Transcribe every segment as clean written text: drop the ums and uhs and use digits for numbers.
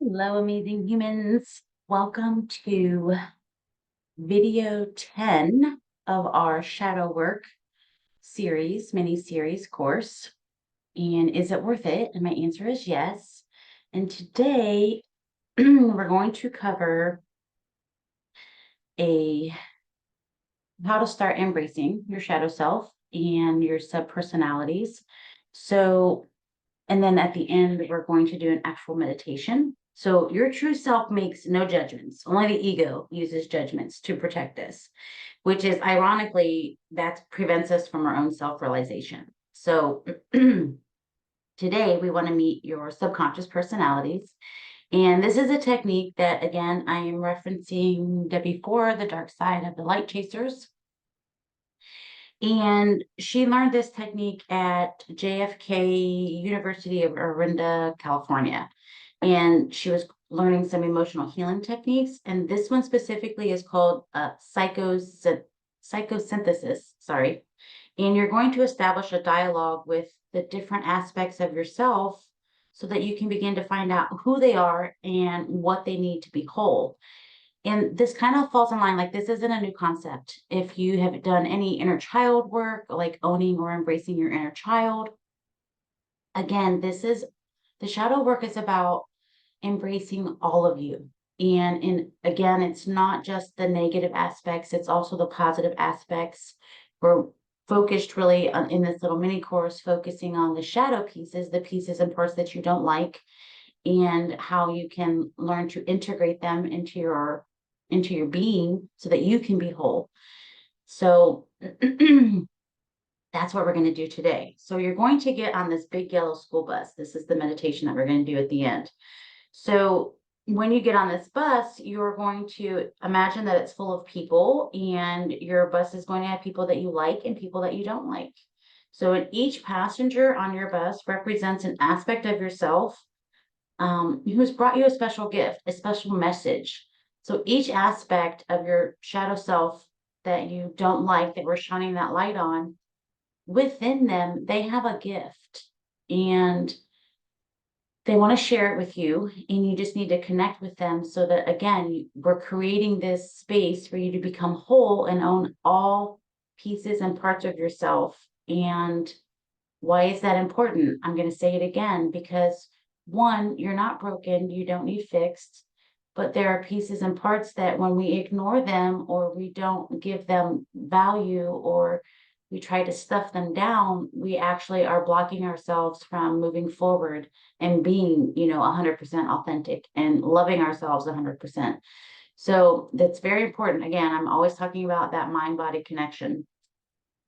Hello, amazing humans. Welcome to video 10 of our shadow work series, mini series course. And is it worth it? And my answer is yes. And today we're going to cover a how to start embracing your shadow self and your subpersonalities. So, and then at the end, we're going to do an actual meditation. So your true self makes no judgments. Only the ego uses judgments to protect us, which is ironically, that prevents us from our own self-realization. So today we want to meet your subconscious personalities. And this is a technique that, again, I am referencing Debbie Ford, The Dark Side of the Light Chasers. And she learned this technique at JFK University of Orinda, California. And she was learning some emotional healing techniques. And this one specifically is called psychosynthesis. Sorry. And you're going to establish a dialogue with the different aspects of yourself so that you can begin to find out who they are and what they need to be whole. And this kind of falls in line, like this isn't a new concept. If you have done any inner child work, like owning or embracing your inner child, again, the shadow work is about embracing all of you. And again, it's not just the negative aspects, it's also the positive aspects. We're focused really on, in this little mini course, focusing on the shadow pieces, the pieces and parts that you don't like, and how you can learn to integrate them into your being so that you can be whole. So that's what we're going to do today. So you're going to get on this big yellow school bus. This is the meditation that we're going to do at the end. So when you get on this bus, you're going to imagine that it's full of people, and your bus is going to have people that you like and people that you don't like. So in each passenger on your bus represents an aspect of yourself who's brought you a special gift, a special message. So each aspect of your shadow self that you don't like, that we're shining that light on, within them, they have a gift. And they want to share it with you, and you just need to connect with them so that, again, we're creating this space for you to become whole and own all pieces and parts of yourself. And why is that important? I'm going to say it again because, one, you're not broken, you don't need fixed, but there are pieces and parts that when we ignore them or we don't give them value or we try to stuff them down, we actually are blocking ourselves from moving forward and being, 100% authentic and loving ourselves 100%. So that's very important. Again, I'm always talking about that mind-body connection.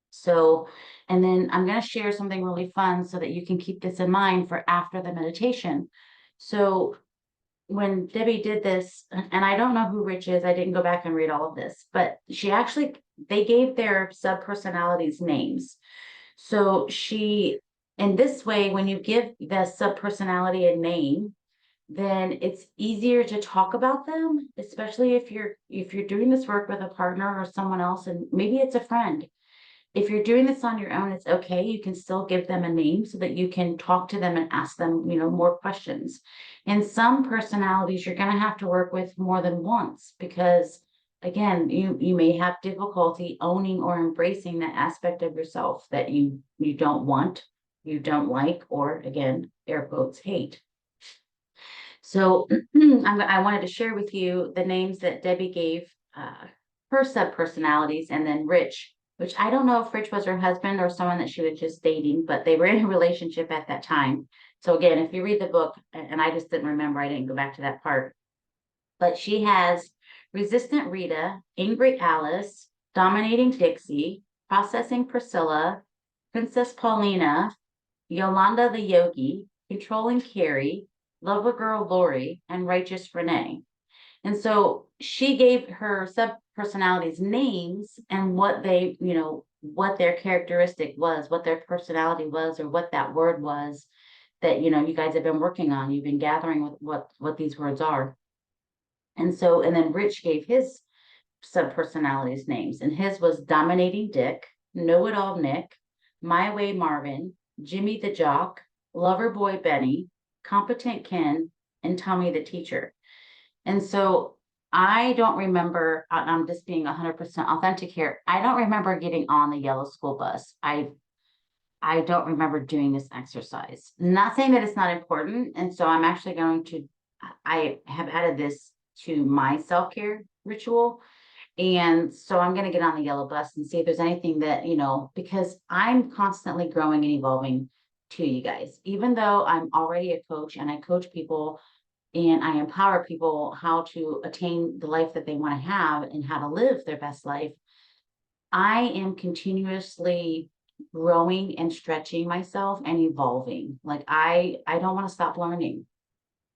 So, and then I'm going to share something really fun so that you can keep this in mind for after the meditation. So when Debbie did this, and I don't know who Rich is, I didn't go back and read all of this, but they gave their subpersonalities names. So in this way, when you give the subpersonality a name, then it's easier to talk about them, especially if you're doing this work with a partner or someone else, and maybe it's a friend. If you're doing this on your own, it's okay. You can still give them a name so that you can talk to them and ask them, more questions. And some personalities you're going to have to work with more than once because, again, you may have difficulty owning or embracing that aspect of yourself that you don't want, you don't like, or again, air quotes, hate. So I wanted to share with you the names that Debbie gave her subpersonalities, and then Rich, which I don't know if Rich was her husband or someone that she was just dating, but they were in a relationship at that time. So again, if you read the book, and I just didn't remember, I didn't go back to that part, but she has resistant Rita, angry Alice, dominating Dixie, processing Priscilla, Princess Paulina, Yolanda the Yogi, controlling Carrie, lover girl Lori, and righteous Renee. And so she gave her sub personalities names and what what their characteristic was, what their personality was, or what that word was that, you guys have been working on. You've been gathering with what these words are. And so, and then Rich gave his sub personalities names, and his was dominating Dick, know it all Nick, my way Marvin, Jimmy the Jock, lover boy Benny, competent Ken, and tell me the teacher. And so I don't remember, I'm just being 100% authentic here. I don't remember getting on the yellow school bus. I don't remember doing this exercise. Not saying that it's not important. And so I'm actually going to, I have added this to my self-care ritual. And so I'm going to get on the yellow bus and see if there's anything that, because I'm constantly growing and evolving to you guys. Even though I'm already a coach and I coach people and I empower people how to attain the life that they want to have and how to live their best life, I am continuously growing and stretching myself and evolving. Like I don't want to stop learning.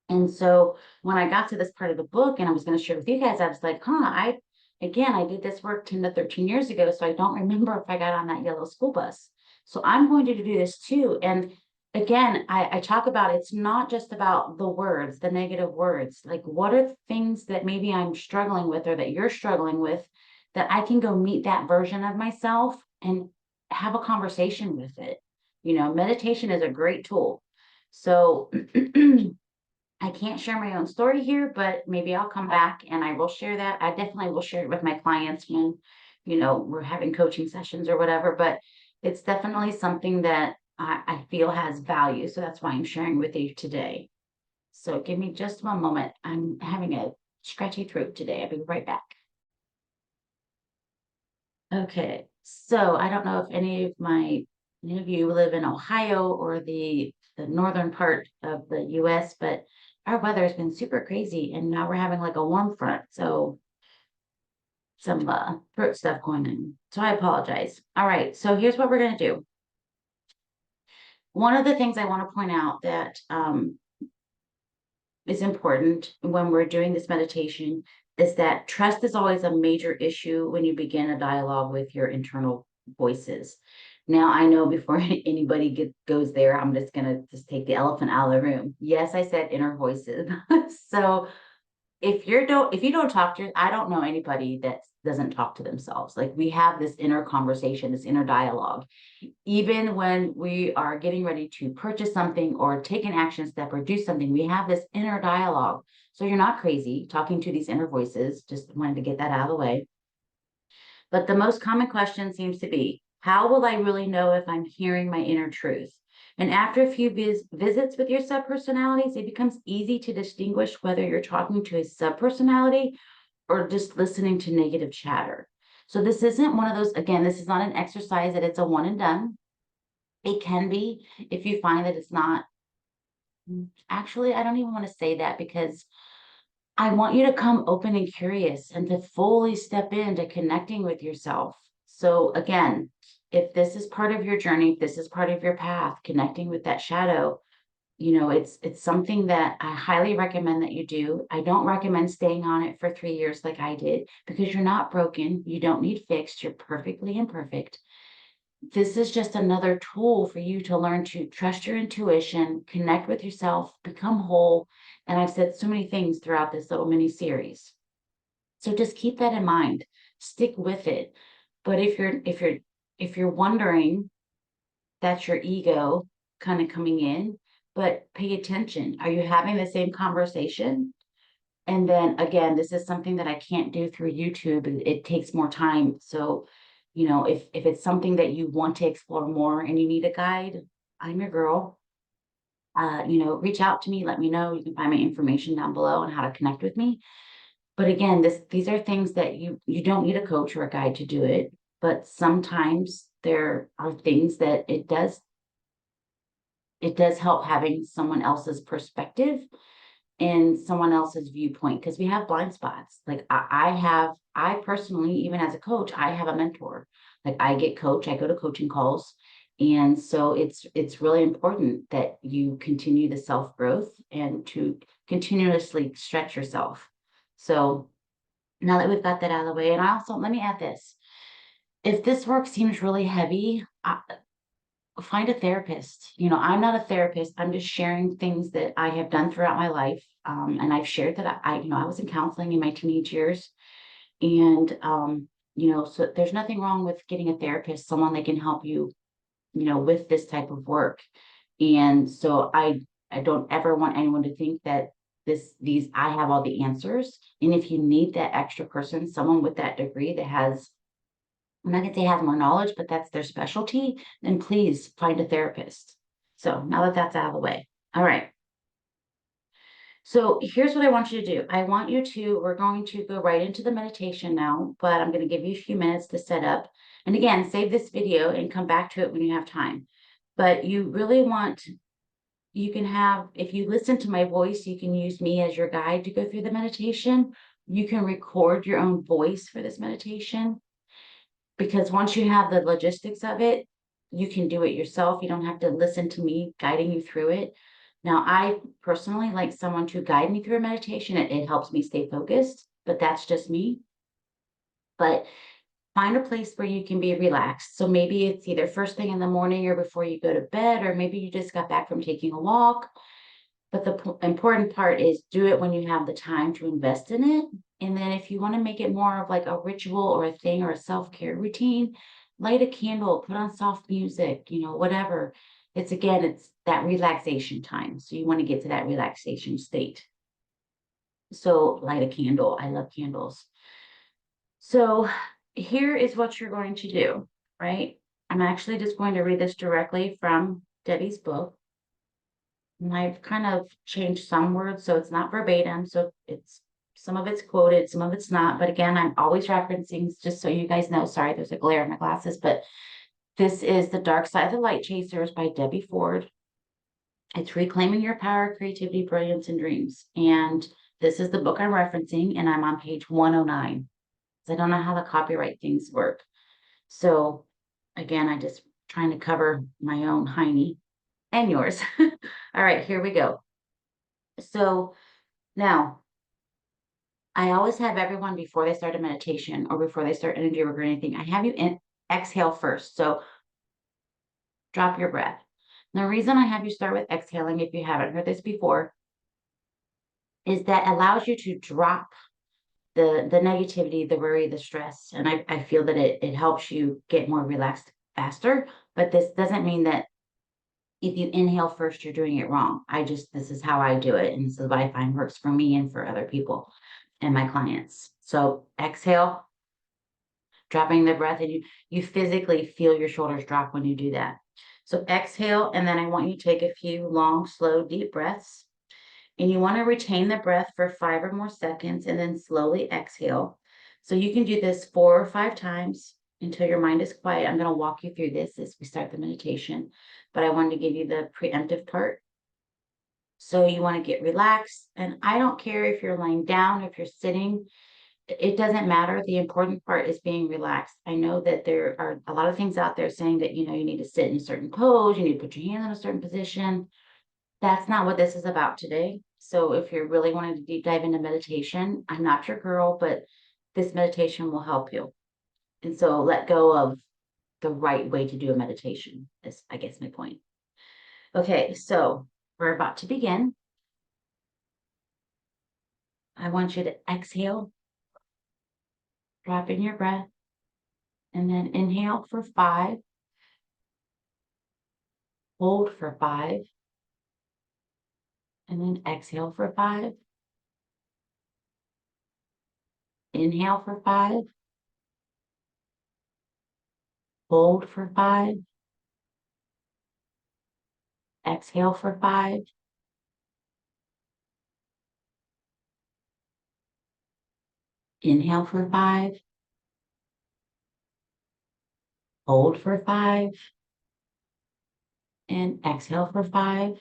And so when I got to this part of the book and I was going to share with you guys, I was like, I did this work 10 to 13 years ago. So I don't remember if I got on that yellow school bus. So I'm going to do this too. And again, I talk about, it's not just about the words, the negative words. Like, what are things that maybe I'm struggling with or that you're struggling with that I can go meet that version of myself and have a conversation with it? Meditation is a great tool. So I can't share my own story here, but maybe I'll come back and I will share that. I definitely will share it with my clients when, we're having coaching sessions or whatever, but it's definitely something that I feel has value. So that's why I'm sharing with you today. So give me just one moment. I'm having a scratchy throat today. I'll be right back. Okay. So I don't know if any of you live in Ohio or the northern part of the US, but our weather has been super crazy and now we're having like a warm front. So some throat stuff going on. So I apologize. All right. So here's what we're going to do. One of the things I want to point out that is important when we're doing this meditation is that trust is always a major issue when you begin a dialogue with your internal voices. Now, I know before anybody goes there, I'm just going to just take the elephant out of the room. Yes, I said inner voices. So if you don't talk to, I don't know anybody that doesn't talk to themselves. Like, we have this inner conversation, this inner dialogue. Even when we are getting ready to purchase something or take an action step or do something, we have this inner dialogue. So you're not crazy talking to these inner voices. Just wanted to get that out of the way. But the most common question seems to be, how will I really know if I'm hearing my inner truth? And after a few visits with your subpersonalities, it becomes easy to distinguish whether you're talking to a subpersonality or just listening to negative chatter. So this isn't one of those, again, this is not an exercise that it's a one and done. It can be if you find that it's not. Actually, I don't even want to say that because I want you to come open and curious and to fully step into connecting with yourself. So again, if this is part of your journey, if this is part of your path, connecting with that shadow, it's something that I highly recommend that you do. I don't recommend staying on it for 3 years like I did, because you're not broken. You don't need fixed. You're perfectly imperfect. This is just another tool for you to learn to trust your intuition, connect with yourself, become whole. And I've said so many things throughout this little mini series. So just keep that in mind. Stick with it. But if you're wondering, that's your ego kind of coming in, but pay attention. Are you having the same conversation? And then again, this is something that I can't do through YouTube. It takes more time. So, if it's something that you want to explore more and you need a guide, I'm your girl. Reach out to me, let me know. You can find my information down below on how to connect with me. But again, these are things that you don't need a coach or a guide to do it. But sometimes there are things that it does help having someone else's perspective and someone else's viewpoint, because we have blind spots. Like I personally, even as a coach, I have a mentor. Like, I go to coaching calls. And so it's really important that you continue the self-growth and to continuously stretch yourself. So now that we've got that out of the way, and let me add this. If this work seems really heavy, find a therapist. I'm not a therapist. I'm just sharing things that I have done throughout my life. And I've shared that I was in counseling in my teenage years. And, so there's nothing wrong with getting a therapist, someone that can help you, with this type of work. And so I don't ever want anyone to think that I have all the answers. And if you need that extra person, someone with that degree that has, I'm not gonna say has more knowledge, but that's their specialty, then please find a therapist. So now that that's out of the way. All right. So here's what I want you to do. We're going to go right into the meditation now, but I'm going to give you a few minutes to set up. And again, save this video and come back to it when you have time. But you really want, you can have, if you listen to my voice, you can use me as your guide to go through the meditation. You can record your own voice for this meditation, because once you have the logistics of it, you can do it yourself. You don't have to listen to me guiding you through it. Now, I personally like someone to guide me through a meditation. It helps me stay focused, but that's just me. But find a place where you can be relaxed. So maybe it's either first thing in the morning or before you go to bed, or maybe you just got back from taking a walk. But the important part is do it when you have the time to invest in it. And then if you want to make it more of like a ritual or a thing or a self-care routine, light a candle, put on soft music, whatever. It's that relaxation time. So you want to get to that relaxation state. So light a candle. I love candles. So here is what you're going to do, right? I'm actually just going to read this directly from Debbie's book. And I've kind of changed some words, so it's not verbatim. So some of it's quoted, some of it's not. But again, I'm always referencing, just so you guys know. Sorry, there's a glare in my glasses, but this is The Dark Side of the Light Chasers by Debbie Ford. It's Reclaiming Your Power, Creativity, Brilliance, and Dreams. And this is the book I'm referencing, and I'm on page 109. I don't know how the copyright things work. So again, I just trying to cover my own hiney and yours. All right, here we go. So now I always have everyone before they start a meditation or before they start energy work or anything, I have you exhale first. So drop your breath. And the reason I have you start with exhaling, if you haven't heard this before, is that allows you to drop the negativity, the worry, the stress. And I feel that it helps you get more relaxed faster. But this doesn't mean that if you inhale first, you're doing it wrong. This is how I do it. And this is what I find works for me and for other people and my clients. So exhale, dropping the breath, and you physically feel your shoulders drop when you do that. So exhale, and then I want you to take a few long, slow, deep breaths. And you want to retain the breath for 5 or more seconds and then slowly exhale. So you can do this 4 or 5 times until your mind is quiet. I'm going to walk you through this as we start the meditation, but I wanted to give you the preemptive part. So you want to get relaxed. And I don't care if you're lying down, if you're sitting, it doesn't matter. The important part is being relaxed. I know that there are a lot of things out there saying that, you need to sit in a certain pose, you need to put your hands in a certain position. That's not what this is about today. So if you're really wanting to deep dive into meditation, I'm not your girl, but this meditation will help you. And so let go of the right way to do a meditation is, I guess, my point. Okay, so we're about to begin. I want you to exhale, drop in your breath, and then inhale for 5, hold for 5, and then exhale for 5. Inhale for 5, hold for 5, exhale for 5. Inhale for 5, hold for 5, and exhale for 5.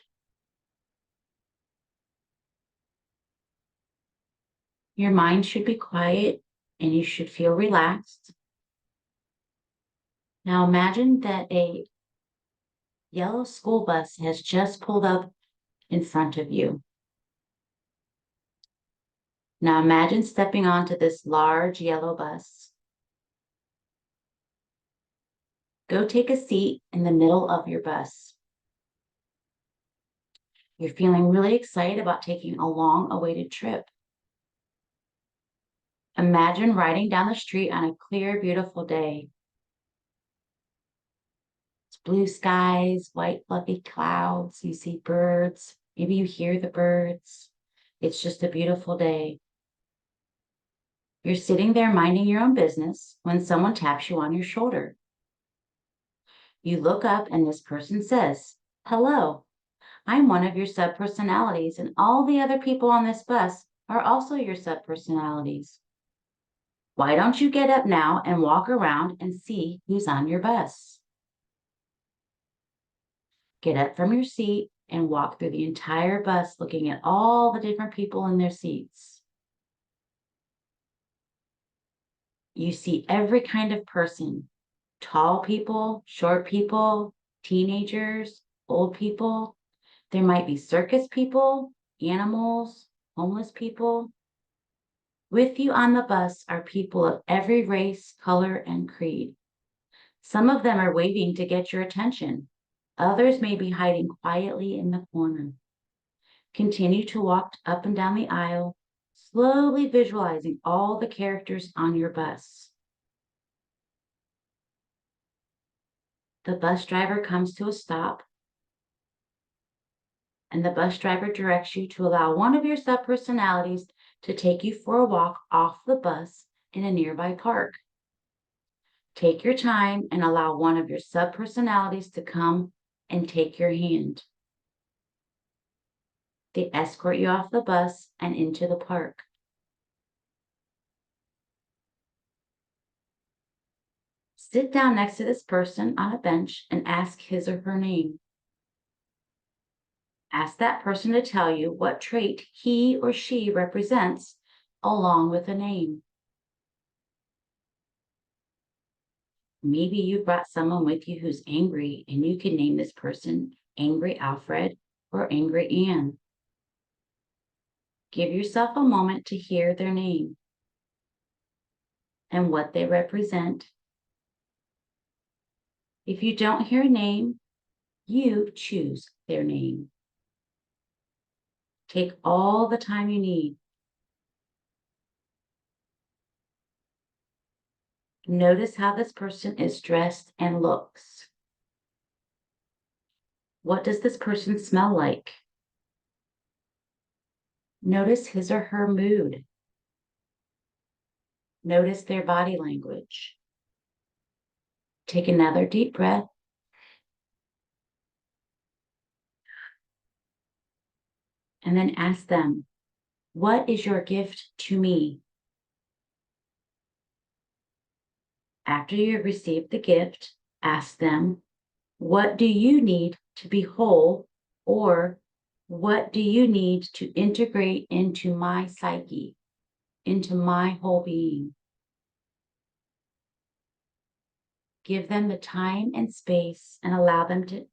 Your mind should be quiet and you should feel relaxed. Now imagine that a yellow school bus has just pulled up in front of you. Now imagine stepping onto this large yellow bus. Go take a seat in the middle of your bus. You're feeling really excited about taking a long-awaited trip. Imagine riding down the street on a clear, beautiful day. It's blue skies, white fluffy clouds. You see birds. Maybe you hear the birds. It's just a beautiful day. You're sitting there minding your own business when someone taps you on your shoulder. You look up and this person says, "Hello, I'm one of your subpersonalities, and all the other people on this bus are also your subpersonalities. Why don't you get up now and walk around and see who's on your bus?" Get up from your seat and walk through the entire bus looking at all the different people in their seats. You see every kind of person: tall people, short people, teenagers, old people. There might be circus people, animals, homeless people. With you on the bus are people of every race, color, and creed. Some of them are waving to get your attention. Others may be hiding quietly in the corner. Continue to walk up and down the aisle, slowly visualizing all the characters on your bus. The bus driver comes to a stop, and the bus driver directs you to allow one of your subpersonalities to take you for a walk off the bus in a nearby park. Take your time and allow one of your subpersonalities to come and take your hand. They escort you off the bus and into the park. Sit down next to this person on a bench and ask his or her name. Ask that person to tell you what trait he or she represents along with a name. Maybe you brought someone with you who's angry, and you can name this person Angry Alfred or Angry Anne. Give yourself a moment to hear their name and what they represent. If you don't hear a name, you choose their name. Take all the time you need. Notice how this person is dressed and looks. What does this person smell like? Notice his or her mood. Notice their body language. Take another deep breath. And then ask them, what is your gift to me? After you have received the gift, ask them, what do you need to be whole? Or what do you need to integrate into my psyche, into my whole being? Give them the time and space and allow them to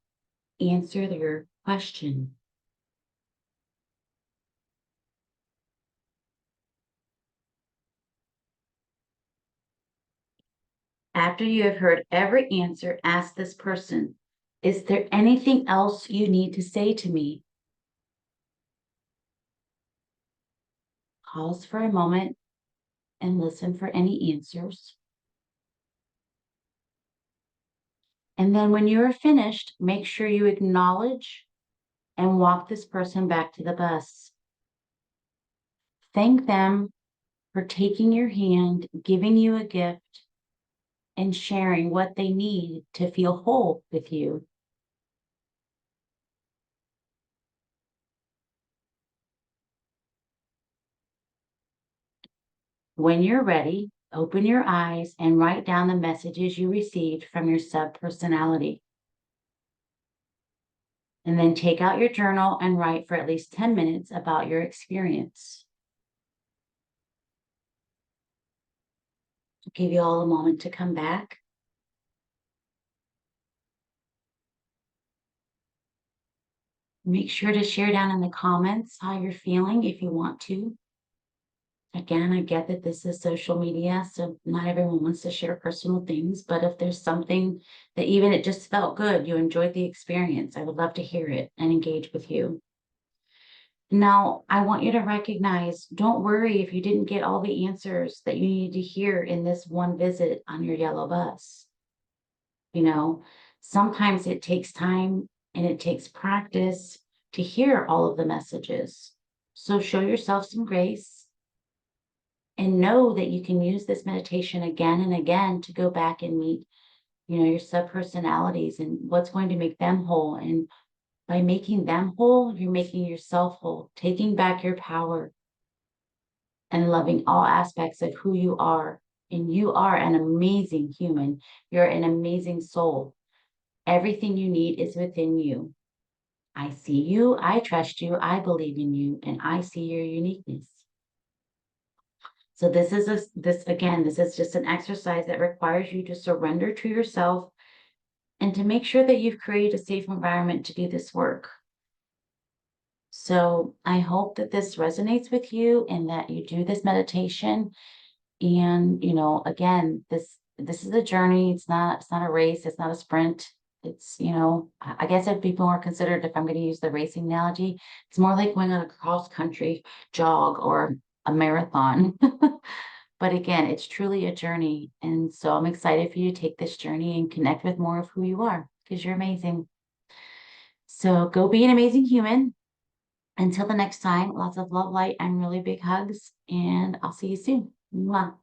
answer your question. After you have heard every answer, ask this person, is there anything else you need to say to me? Pause for a moment and listen for any answers. And then when you are finished, make sure you acknowledge and walk this person back to the bus. Thank them for taking your hand, giving you a gift, and sharing what they need to feel whole with you. When you're ready, open your eyes and write down the messages you received from your subpersonality. And then take out your journal and write for at least 10 minutes about your experience. I'll give you all a moment to come back. Make sure to share down in the comments how you're feeling if you want to. Again, I get that this is social media, so not everyone wants to share personal things, but if there's something that even it just felt good, you enjoyed the experience, I would love to hear it and engage with you. Now, I want you to recognize, don't worry if you didn't get all the answers that you needed to hear in this one visit on your yellow bus. You know, sometimes it takes time and it takes practice to hear all of the messages. So show yourself some grace and know that you can use this meditation again and again to go back and meet, your subpersonalities and what's going to make them whole. And by making them whole, you're making yourself whole, taking back your power and loving all aspects of who you are. And you are an amazing human. You're an amazing soul. Everything you need is within you. I see you, I trust you, I believe in you, and I see your uniqueness. So this is just an exercise that requires you to surrender to yourself and to make sure that you've created a safe environment to do this work. So I hope that this resonates with you and that you do this meditation. And, again, this is a journey. It's not a race, it's not a sprint. It's, I guess it'd be more considered, if I'm going to use the racing analogy, it's more like going on a cross country jog or a marathon. But again, it's truly a journey. And so I'm excited for you to take this journey and connect with more of who you are, because you're amazing. So go be an amazing human. Until the next time, lots of love, light, and really big hugs. And I'll see you soon. Mwah.